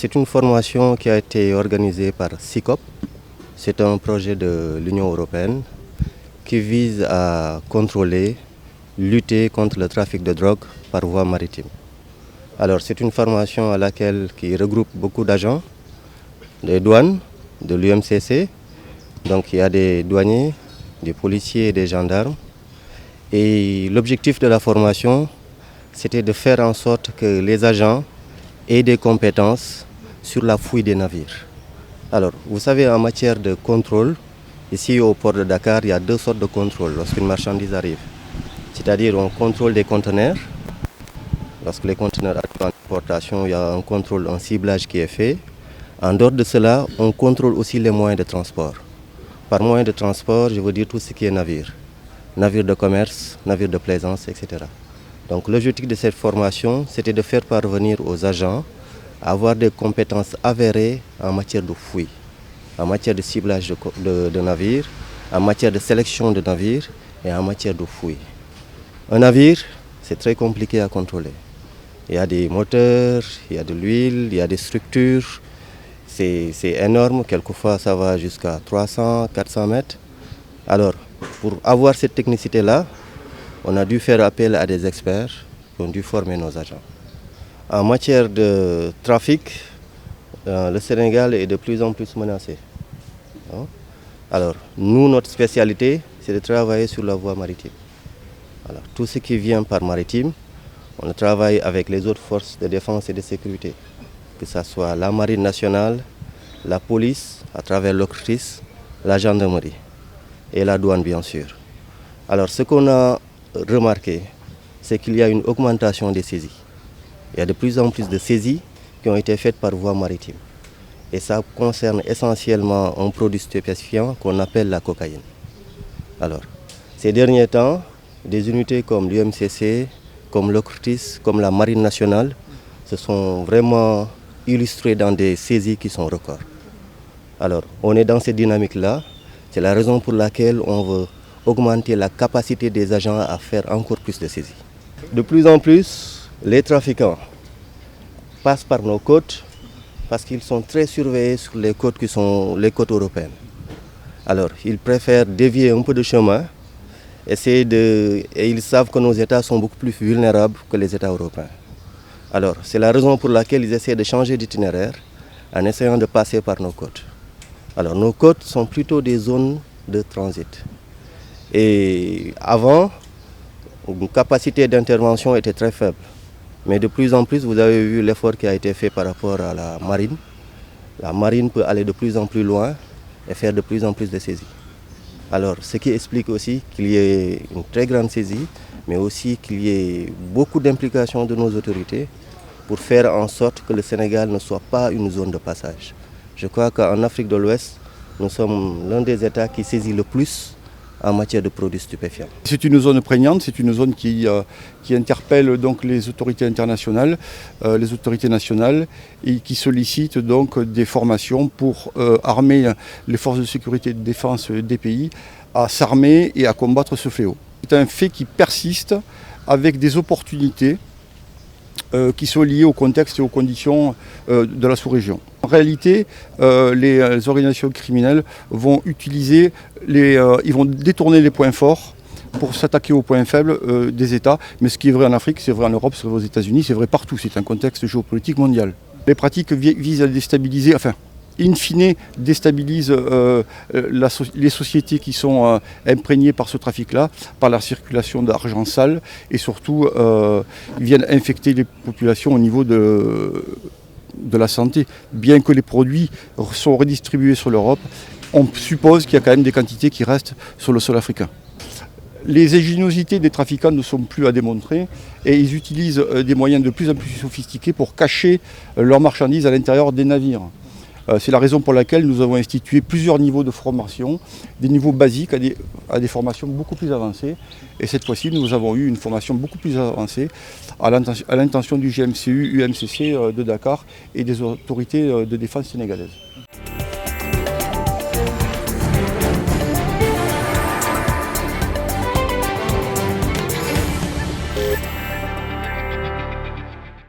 c'est une formation qui a été organisée par SICOP. C'est un projet de l'Union européenne qui vise à contrôler, lutter contre le trafic de drogue par voie maritime. Alors c'est une formation qui regroupe beaucoup d'agents, des douanes, de l'UMCC. Donc il y a des douaniers, des policiers et des gendarmes. Et l'objectif de la formation, c'était de faire en sorte que les agents aient des compétences sur la fouille des navires. Alors, vous savez, en matière de contrôle, ici au port de Dakar, il y a deux sortes de contrôle lorsqu'une marchandise arrive. C'est-à-dire on contrôle des conteneurs. Lorsque les conteneurs arrivent en importation, il y a un contrôle, un ciblage qui est fait. En dehors de cela, on contrôle aussi les moyens de transport. Par moyen de transport, je veux dire tout ce qui est navire. Navire de commerce, navire de plaisance, etc. Donc l'objectif de cette formation, c'était de faire parvenir aux agents à avoir des compétences avérées en matière de fouille, en matière de ciblage de navires, en matière de sélection de navires et en matière de fouille. Un navire, c'est très compliqué à contrôler. Il y a des moteurs, il y a de l'huile, il y a des structures. C'est énorme, quelquefois ça va jusqu'à 300, 400 mètres. Alors, pour avoir cette technicité-là, on a dû faire appel à des experts qui ont dû former nos agents. En matière de trafic, le Sénégal est de plus en plus menacé. Alors, nous, notre spécialité, c'est de travailler sur la voie maritime. Alors, tout ce qui vient par maritime, on travaille avec les autres forces de défense et de sécurité, que ce soit la marine nationale, la police, à travers l'OCRTIS, la gendarmerie et la douane, bien sûr. Alors, ce qu'on a remarqué, c'est qu'il y a une augmentation des saisies. Il y a de plus en plus de saisies qui ont été faites par voie maritime. Et ça concerne essentiellement un produit stupéfiant qu'on appelle la cocaïne. Alors, ces derniers temps, des unités comme l'UMCC, comme l'OCRTIS, comme la Marine nationale, se sont vraiment illustrées dans des saisies qui sont records. Alors, on est dans cette dynamique-là. C'est la raison pour laquelle on veut augmenter la capacité des agents à faire encore plus de saisies. De plus en plus, les trafiquants passent par nos côtes parce qu'ils sont très surveillés sur les côtes qui sont les côtes européennes. Alors, ils préfèrent dévier un peu de chemin, et ils savent que nos États sont beaucoup plus vulnérables que les États européens. Alors, c'est la raison pour laquelle ils essaient de changer d'itinéraire en essayant de passer par nos côtes. Alors, nos côtes sont plutôt des zones de transit. Et avant, une capacité d'intervention était très faible. Mais de plus en plus, vous avez vu l'effort qui a été fait par rapport à la marine. La marine peut aller de plus en plus loin et faire de plus en plus de saisies. Alors, ce qui explique aussi qu'il y ait une très grande saisie, mais aussi qu'il y ait beaucoup d'implications de nos autorités pour faire en sorte que le Sénégal ne soit pas une zone de passage. Je crois qu'en Afrique de l'Ouest, nous sommes l'un des États qui saisit le plus en matière de produits stupéfiants. C'est une zone prégnante, c'est une zone qui interpelle donc les autorités internationales, les autorités nationales et qui sollicite donc des formations pour armer les forces de sécurité et de défense des pays à s'armer et à combattre ce fléau. C'est un fait qui persiste avec des opportunités qui sont liées au contexte et aux conditions de la sous-région. En réalité, les organisations criminelles vont ils vont détourner les points forts pour s'attaquer aux points faibles des États. Mais ce qui est vrai en Afrique, c'est vrai en Europe, c'est vrai aux États-Unis, c'est vrai partout. C'est un contexte géopolitique mondial. Les pratiques visent à déstabiliser, in fine, déstabilisent les sociétés qui sont imprégnées par ce trafic-là, par la circulation d'argent sale, et surtout viennent infecter les populations au niveau de la santé. Bien que les produits sont redistribués sur l'Europe, on suppose qu'il y a quand même des quantités qui restent sur le sol africain. Les ingéniosités des trafiquants ne sont plus à démontrer et ils utilisent des moyens de plus en plus sophistiqués pour cacher leurs marchandises à l'intérieur des navires. C'est la raison pour laquelle nous avons institué plusieurs niveaux de formation, des niveaux basiques à des formations beaucoup plus avancées. Et cette fois-ci, nous avons eu une formation beaucoup plus avancée à l'intention du GMCU, UMCC de Dakar et des autorités de défense sénégalaises.